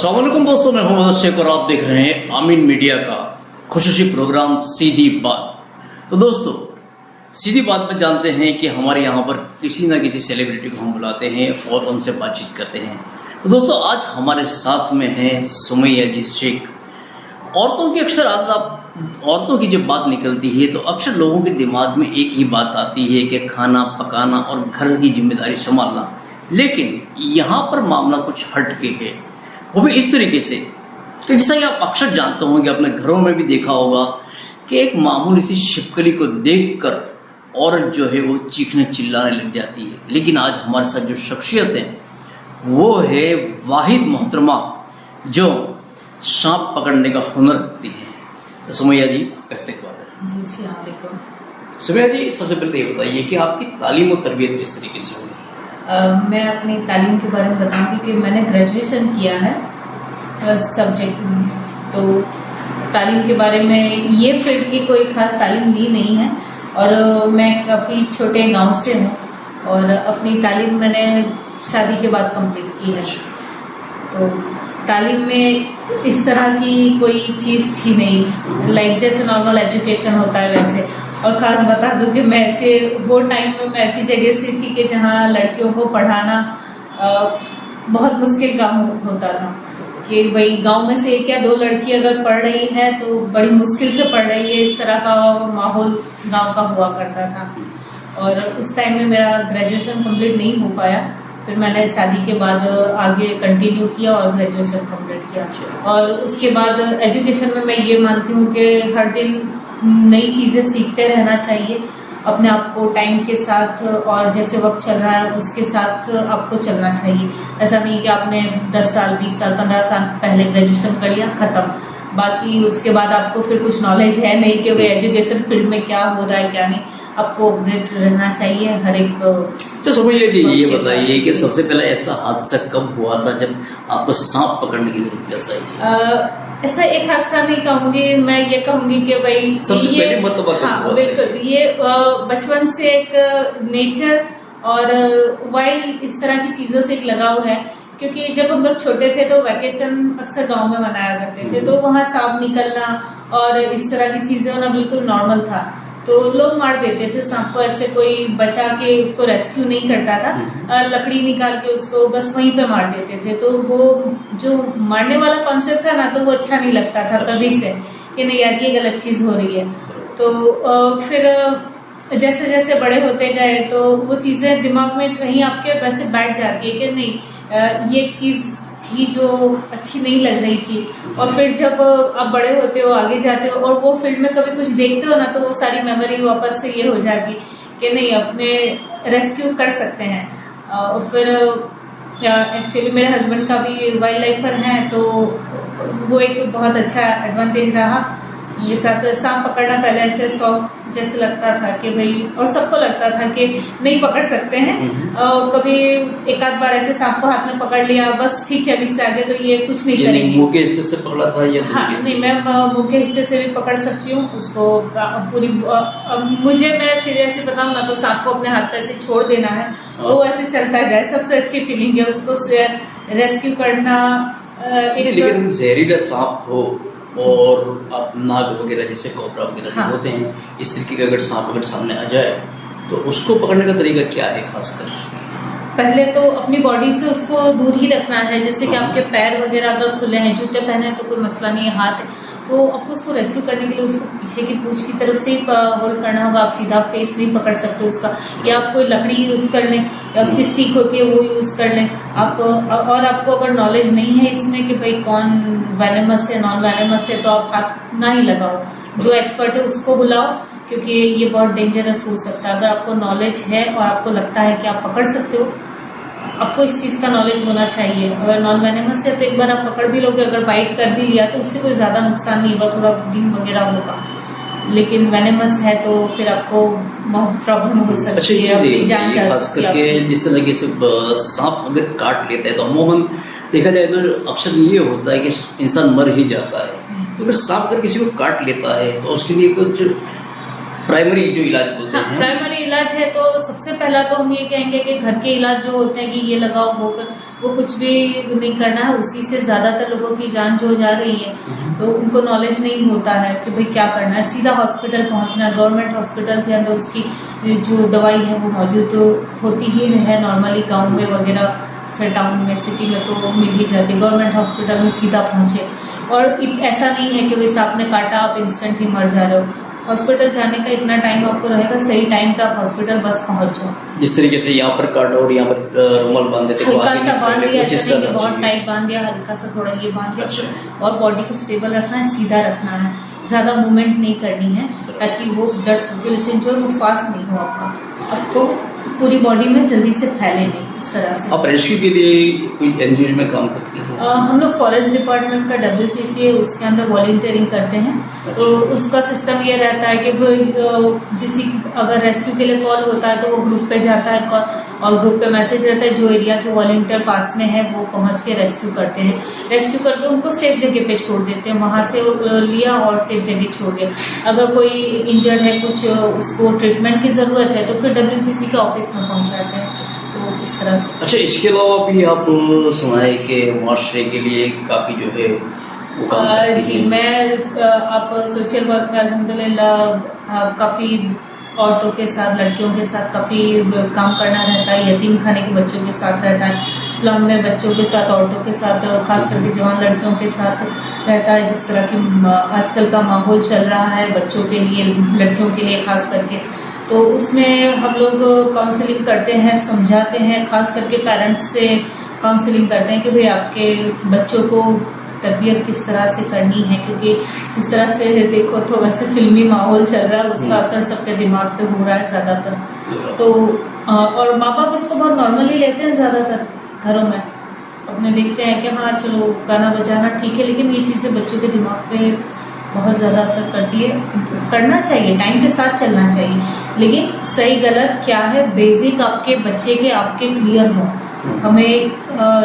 अस्सलाम वालेकुम दोस्तों, मैं मोहम्मद शेख और आप देख रहे हैं आमीन मीडिया का खुशूसी प्रोग्राम सीधी बात। तो दोस्तों, सीधी बात में जानते हैं कि हमारे यहाँ पर किसी ना किसी सेलिब्रिटी को हम बुलाते हैं और उनसे बातचीत करते हैं। तो दोस्तों, आज हमारे साथ में हैं सुमैया जी शेख। औरतों की अक्सर औरतों की जब बात निकलती है तो अक्सर लोगों के दिमाग में एक ही बात आती है कि खाना पकाना और घर की जिम्मेदारी संभालना। लेकिन यहाँ पर मामला कुछ हटके है, वो भी इस तरीके से कि जैसा कि आप अक्सर जानते होंगे, अपने घरों में भी देखा होगा कि एक मामूली सी छिपकली को देखकर औरत जो है वो चीखने चिल्लाने लग जाती है। लेकिन आज हमारे साथ जो शख्सियत है वो है वाहिद मोहतरमा, जो सांप पकड़ने का हुनर रखती है। तो सुमैया जी का इस्तकबाल है। जी, अस्सलाम वालेकुम। सुमैया जी, सबसे पहले ये बताइए कि आपकी तालीम और तरबियत किस तरीके से हुई? मैं अपनी तालीम के बारे में बताऊंगी कि मैंने ग्रेजुएशन किया है सब्जेक्ट में। तो तालीम के बारे में ये फील्ड की कोई खास तालीम ली नहीं है और मैं काफ़ी छोटे गांव से हूँ और अपनी तालीम मैंने शादी के बाद कंप्लीट की है। तो तालीम में इस तरह की कोई चीज़ थी नहीं, लाइक जैसे नॉर्मल एजुकेशन होता है वैसे। और ख़ास बता दूं कि मैं ऐसे वो टाइम में मैं ऐसी जगह से थी कि जहाँ लड़कियों को पढ़ाना बहुत मुश्किल काम होता था कि भाई गांव में से एक या दो लड़की अगर पढ़ रही है तो बड़ी मुश्किल से पढ़ रही है। इस तरह का माहौल गांव का हुआ करता था और उस टाइम में मेरा ग्रेजुएशन कंप्लीट नहीं हो पाया। फिर मैंने शादी के बाद आगे कंटिन्यू किया और ग्रेजुएशन कंप्लीट किया। और उसके बाद एजुकेशन में मैं ये मानती हूँ कि हर दिन नई चीज़ें सीखते रहना चाहिए अपने आप को टाइम के साथ, और जैसे वक्त चल रहा है उसके साथ आपको चलना चाहिए। ऐसा नहीं कि आपने 10 साल 20 साल 15 साल पहले ग्रेजुएशन कर लिया, ख़त्म, बाकी उसके बाद आपको फिर कुछ नॉलेज है नहीं कि भाई एजुकेशन फील्ड में क्या हो रहा है क्या नहीं। आपको अपडेट रहना चाहिए हर एक। तो सुमैया जी, ये बताइए कि सबसे पहले ऐसा हादसा कब हुआ था जब आपको सांप पकड़ने की जरूरत कैसा आई? ऐसा एक हादसा नहीं कहूँगी, मैं ये कहूँगी कि भाई सबसे पहले मतलब हाँ बिल्कुल, ये बचपन से एक नेचर और वाइल्ड इस तरह की चीज़ों से एक लगाव है। क्योंकि जब हम लोग छोटे थे तो वैकेशन अक्सर गांव में मनाया करते थे, तो वहाँ सांप निकलना और इस तरह की चीज़ें होना बिल्कुल नॉर्मल था। तो लोग मार देते थे सांप को, ऐसे कोई बचा के उसको रेस्क्यू नहीं करता था, लकड़ी निकाल के उसको बस वहीं पे मार देते थे। तो वो जो मारने वाला कॉन्सेप्ट था ना, तो वो अच्छा नहीं लगता था कभी से कि नहीं यार ये गलत चीज हो रही है। तो फिर जैसे जैसे बड़े होते गए तो वो चीजें दिमाग में कहीं आपके वैसे बैठ जाती है कि नहीं ये चीज थी जो अच्छी नहीं लग रही थी। और फिर जब आप बड़े होते हो आगे जाते हो और वो फील्ड में कभी कुछ देखते हो ना, तो वो सारी मेमोरी वापस से ये हो जाती कि नहीं अपने रेस्क्यू कर सकते हैं। और फिर एक्चुअली मेरे हस्बैंड का भी वाइल्ड लाइफर है, तो वो एक बहुत अच्छा एडवांटेज रहा मेरे साथ। सांप पकड़ना पहले ऐसे शौक जैसे लगता था कि भाई, और सबको लगता था कि नहीं पकड़ सकते हैं। कभी एक आध बार ऐसे सांप को हाथ में पकड़ लिया, बस ठीक है, अभी से आगे तो ये कुछ नहीं करेंगे। मुंह के हिस्से से पकड़ा था या? हाँ नहीं, मैं मुंह के हिस्से से भी पकड़ सकती हूँ उसको पूरी। मुझे मैं सीरियसली बताऊँ ना तो सांप को अपने हाथ पे ऐसे छोड़ देना है और वो ऐसे चलता जाए, सबसे अच्छी फीलिंग है उसको रेस्क्यू करना। लेकिन जहरीला सांप हो और आप नाग वगैरह जैसे कोबरा वगैरह हाँ। होते हैं, इस तरीके का अगर सांप अगर सामने आ जाए तो उसको पकड़ने का तरीका क्या है खासकर? पहले तो अपनी बॉडी से उसको दूर ही रखना है। जैसे कि आपके पैर वगैरह अगर खुले हैं, जूते पहने हैं तो कोई मसला नहीं है, हाथ है तो आपको उसको रेस्क्यू करने के लिए उसको पीछे की पूंछ की तरफ से ही होल्ड करना होगा। आप सीधा फेस नहीं पकड़ सकते उसका, या आप कोई लकड़ी यूज कर लें या उसकी स्टिक होती है वो यूज कर लें आप। और आपको अगर नॉलेज नहीं है इसमें कि भाई कौन वेनेमस है नॉन वेनेमस है, तो आप हाथ ना ही लगाओ, जो एक्सपर्ट है उसको बुलाओ, क्योंकि ये बहुत डेंजरस हो सकता है। अगर आपको नॉलेज है और आपको लगता है कि आप पकड़ सकते हो, आपको इस चीज़ का नॉलेज होना चाहिए। अगर नॉन वेनेमस है तो एक बार आप पकड़ भी लोगे, अगर बाइट कर भी लिया तो उससे कोई ज़्यादा नुकसान नहीं होगा, थोड़ा ब्लीडिंग वगैरह होगा। लेकिन वेनेमस है तो फिर आपको प्रॉब्लम हो सकती है, जान जा खास सकती है। करके जिस तरीके से सांप अगर काट लेता है तो अमूमन देखा जाए तो अक्सर ये होता है कि इंसान मर ही जाता है। तो अगर सांप अगर किसी को काट लेता है तो उसके लिए कुछ प्राइमरी जो इलाज बोलते हाँ, हैं। प्राइमरी इलाज है तो सबसे पहला तो हम ये कहेंगे कि घर के इलाज जो होते हैं कि ये लगाओ वो कुछ भी नहीं करना है। उसी से ज्यादातर लोगों की जान जो जा रही है, तो उनको नॉलेज नहीं होता है कि भाई क्या करना है। सीधा हॉस्पिटल पहुंचना, गवर्नमेंट हॉस्पिटल से अंदर उसकी जो दवाई है वो मौजूद तो होती ही है नॉर्मली, गाँव में वगैरह से टाउन में सिटी में तो मिल ही जाती है। गवर्नमेंट हॉस्पिटल में सीधा पहुंचे, और ऐसा नहीं है कि भाई सांप ने काटा आप इंस्टेंट ही मर जा रहे हो। हॉस्पिटल जाने का इतना टाइम आपको रहेगा, सही टाइम पे आप हॉस्पिटल बस पहुंच जाओ। जिस तरीके से यहाँ पर काटा और यहाँ पर रुमाल बांध देते, हल्का सा बांध दिया, कुछ इस ऐसा नहीं कि तरह बहुत से। टाइट बांध दिया, हल्का सा थोड़ा ये बांध दिया। अच्छा। और बॉडी को स्टेबल रखना है, सीधा रखना है, ज्यादा मूवमेंट नहीं करनी है, ताकि वो ब्लड सर्कुलेशन जो है वो फास्ट नहीं हो आपको पूरी बॉडी में जल्दी से फैले नहीं। इस तरह से आप रेस्क्यू के लिए कोई एनजीओ में काम करती हैं? हम लोग फॉरेस्ट डिपार्टमेंट का WCC है, उसके अंदर वॉलंटियरिंग करते हैं। तो उसका सिस्टम ये रहता है कि अगर रेस्क्यू के लिए कॉल होता है तो वो ग्रुप पे जाता है कॉल, और ग्रुप पे मैसेज रहता है, जो एरिया के वॉलंटियर पास में है वो पहुंच के रेस्क्यू करते हैं। रेस्क्यू करके उनको सेफ जगह पे छोड़ देते हैं, वहां से लिया और सेफ जगह छोड़ दिया। अगर कोई इंजर्ड है, कुछ उसको ट्रीटमेंट की जरूरत है, तो फिर WCC के ऑफिस में पहुंचाते हैं। तो इस तरह से। अच्छा, इसके अलावा भी आप सुनाए कि मुआशरे के लिए काफी जो है वो काम करती जी, हैं। मैं आप सोशल वर्क में अल्हम्दुलिल्लाह काफ़ी औरतों के साथ, लड़कियों के साथ काफ़ी काम करना रहता है। यतीम खाने के बच्चों के साथ रहता है, स्लम में बच्चों के साथ, औरतों के साथ, खास करके जवान लड़कियों के साथ रहता है। जिस तरह की आजकल का माहौल चल रहा है बच्चों के लिए, लड़कियों के लिए खास करके, तो उसमें हम लोग काउंसलिंग करते हैं, समझाते हैं, खास करके पेरेंट्स से काउंसलिंग करते हैं कि भाई आपके बच्चों को तरबियत किस तरह से करनी है, क्योंकि जिस तरह से देखो तो वैसे फिल्मी माहौल चल रहा है, उसका असर सबके दिमाग पे हो रहा है ज़्यादातर। तो और माँ बाप इसको बहुत नॉर्मली लेते हैं ज़्यादातर घरों में, अपने देखते हैं कि हाँ चलो गाना बजाना ठीक है, लेकिन ये चीज़ें बच्चों के दिमाग पे बहुत ज़्यादा असर करती है। करना चाहिए, टाइम के साथ चलना चाहिए, लेकिन सही गलत क्या है बेसिक आपके बच्चे के आपके क्लियर हो। हमें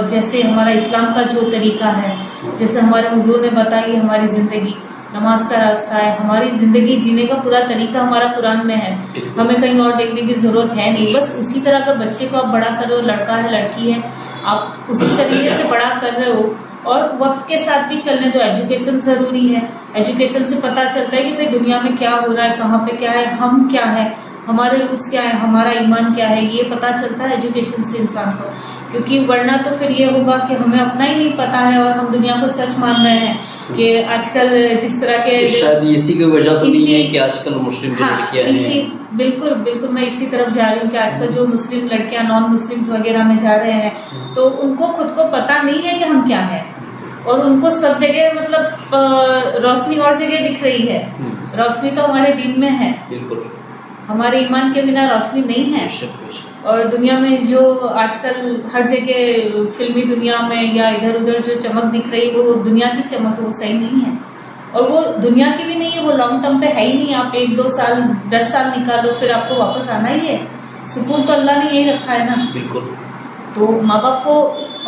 जैसे हमारा इस्लाम का जो तरीका है, जैसे हमारे हुजूर ने बताई, हमारी ज़िंदगी नमाज का रास्ता है, हमारी ज़िंदगी जीने का पूरा तरीका हमारा कुरान में है, हमें कहीं और देखने की ज़रूरत है नहीं। बस उसी तरह अगर बच्चे को आप बड़ा कर रहे हो, लड़का है लड़की है, आप उसी तरीके से बड़ा कर रहे हो, और वक्त के साथ भी चलने दो। एजुकेशन ज़रूरी है, एजुकेशन से पता चलता है कि भाई दुनिया में क्या हो रहा है, कहाँ पे क्या है, हम क्या है, हमारे रूट्स क्या है, हमारा ईमान क्या है, ये पता चलता है एजुकेशन से इंसान को। क्योंकि वरना तो फिर ये होगा कि हमें अपना ही नहीं पता है और हम दुनिया को सच मान रहे हैं कि आजकल जिस तरह के, शायद इसी की वजह तो नहीं है कि आजकल मुस्लिम जो लड़कियां हैं, बिल्कुल बिल्कुल मैं इसी तरफ जा रही हूँ कि आजकल जो मुस्लिम लड़कियां नॉन मुस्लिम्स वगैरह में जा रहे हैं, तो उनको खुद को पता नहीं है कि हम क्या है, और उनको सब जगह मतलब रोशनी और जगह दिख रही है। रोशनी तो हमारे दीन में है, बिल्कुल हमारे ईमान के बिना रोशनी नहीं है। और दुनिया में जो आजकल हर जगह फिल्मी दुनिया में या इधर उधर जो चमक दिख रही है वो दुनिया की चमक है, वो सही नहीं है, और वो दुनिया की भी नहीं है, वो लॉन्ग टर्म पे है ही नहीं। आप 1-2 साल 10 साल निकालो, फिर आपको वापस आना ही है। सुकून तो अल्लाह ने यही रखा है ना। बिल्कुल। तो माँ बाप को,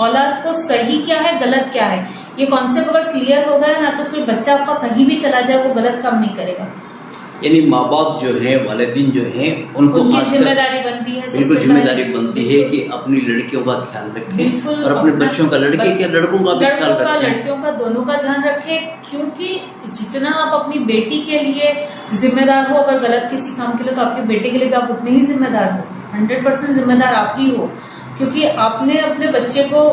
औलाद को सही क्या है गलत क्या है, ये कॉन्सेप्ट अगर क्लियर हो गया ना, तो फिर बच्चा आपका कहीं भी चला जाए वो गलत काम नहीं करेगा। यानी माँ बाप जो है, वालिदैन जो है, उनको उनकी जिम्मेदारी बनती है, बिल्कुल जिम्मेदारी बनती है कि अपनी लड़कियों का ख्याल रखें और अपने बच्चों का, लड़के के लड़कों का भी ख्याल रखें, लड़कियों का दोनों का ध्यान रखें। क्योंकि जितना आप अपनी बेटी के लिए जिम्मेदार हो, अगर गलत किसी काम के लिए, तो आपके बेटे के लिए भी आप उतने ही जिम्मेदार हो। 100% जिम्मेदार आप ही हो, क्योंकि आपने अपने बच्चे को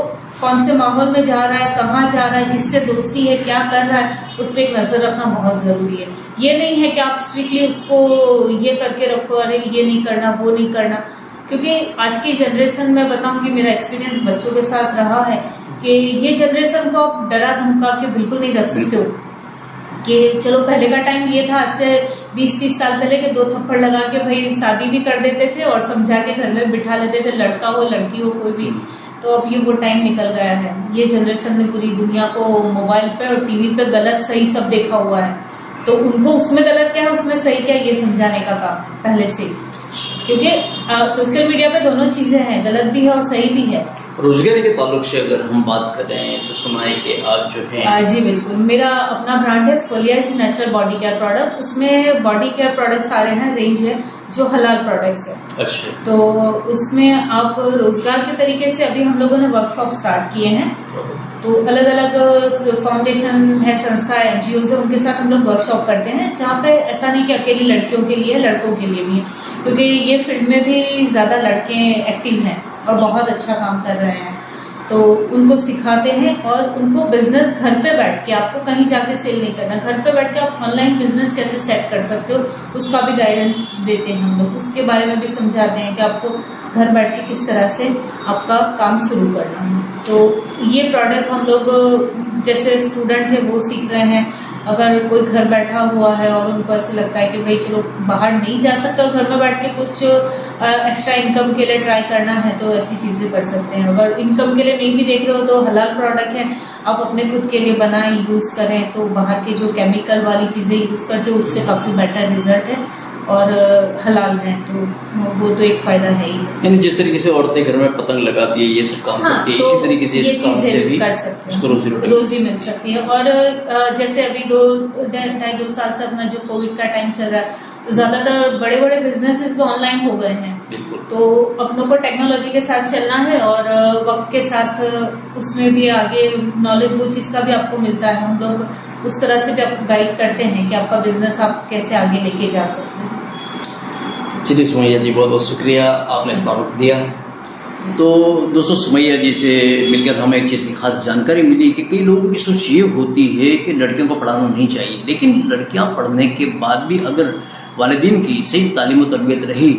कौन से माहौल में जा रहा है, कहाँ जा रहा है, किससे दोस्ती है, क्या कर रहा है, उस पर एक नजर रखना बहुत जरूरी है। ये नहीं है कि आप स्ट्रिक्टली उसको ये करके रखो, अरे ये नहीं करना वो नहीं करना। क्योंकि आज की जनरेशन में बताऊं कि मेरा एक्सपीरियंस बच्चों के साथ रहा है कि ये जनरेशन को आप डरा धमका के बिल्कुल नहीं रख सकते हो। कि चलो पहले का टाइम ये था, आज से 20-30 साल पहले के 2 थप्पड़ लगा के भाई शादी भी कर देते थे और समझा के घर में बिठा लेते थे, लड़का हो लड़की हो कोई भी। तो अब ये वो टाइम निकल गया है। ये जनरेशन ने पूरी दुनिया को मोबाइल पे और टीवी पे गलत सही सब देखा हुआ है, तो उनको उसमें गलत क्या है उसमें सही क्या है ये समझाने का काम पहले से। क्योंकि सोशल मीडिया पे दोनों चीजें हैं, गलत भी है और सही भी है। रोजगारी के ताल्लुक से अगर हम बात करें तो सुना है कि आप जो है जी बिल्कुल, मेरा अपना ब्रांड है फोलियाज नेचुरल बॉडी केयर प्रोडक्ट। उसमें बॉडी केयर प्रोडक्ट सारे हैं, रेंज है जो हलाल प्रोडक्ट्स है। अच्छा, तो उसमें आप रोजगार के तरीके से अभी हम लोगों ने वर्कशॉप स्टार्ट किए हैं। तो अलग अलग फाउंडेशन है, संस्था है, एनजीओ है, उनके साथ हम लोग वर्कशॉप करते हैं, जहाँ पे ऐसा नहीं कि अकेली लड़कियों के लिए, लड़कों के लिए भी है, क्योंकि ये फील्ड में भी ज्यादा लड़के एक्टिव हैं और बहुत अच्छा काम कर रहे हैं। तो उनको सिखाते हैं और उनको बिजनेस घर पे बैठ के, आपको कहीं जाके सेल नहीं करना, घर पे बैठ के आप ऑनलाइन बिजनेस कैसे सेट कर सकते हो उसका भी गाइडेंस देते हैं हम लोग। उसके बारे में भी समझाते हैं कि आपको घर बैठ के किस तरह से आपका काम शुरू करना है। तो ये प्रोडक्ट हम लोग जैसे स्टूडेंट है वो सीख रहे हैं। अगर कोई घर बैठा हुआ है और उनको ऐसे लगता है कि भाई चलो बाहर नहीं जा सकता, घर में बैठ के कुछ एक्स्ट्रा इनकम के लिए ट्राई करना है, तो ऐसी चीजें कर सकते हैं। अगर इनकम के लिए नहीं भी देख रहे हो तो हलाल प्रोडक्ट है, आप अपने खुद के लिए बनाएं, यूज करें। तो बाहर के जो केमिकल वाली चीजें यूज करते हो उससे काफी बेटर रिजल्ट है और हलाल है, तो वो तो एक फायदा है ही। यानी जिस तरीके से औरतें घर में पतंग लगाती है, ये सब काम करती है, तो इसी तरीके से इस काम से भी कर सकते उसको हैं, रोजी मिल सकती है। और जैसे अभी 2.5-2 साल से अपना जो कोविड का टाइम चल रहा है, तो ज्यादातर बड़े बड़े बिजनेसेस भी ऑनलाइन हो गए हैं। तो अपनों को टेक्नोलॉजी के साथ चलना है और वक्त के साथ उसमें भी आगे नॉलेज, वो चीज का भी आपको मिलता है। हम लोग उस तरह से भी आपको गाइड करते हैं कि आपका बिजनेस आप कैसे आगे लेके जा सकते हैं। चलिए सुमैया जी, बहुत बहुत शुक्रिया, आपने इतना वक्त दिया। तो दोस्तों, सुमैया जी से मिलकर हमें एक चीज़ की खास जानकारी मिली कि कई लोगों की सोच ये होती है कि लड़कियों को पढ़ाना नहीं चाहिए, लेकिन लड़कियां पढ़ने के बाद भी अगर वालिदैन की सही तालीम और तरबियत रही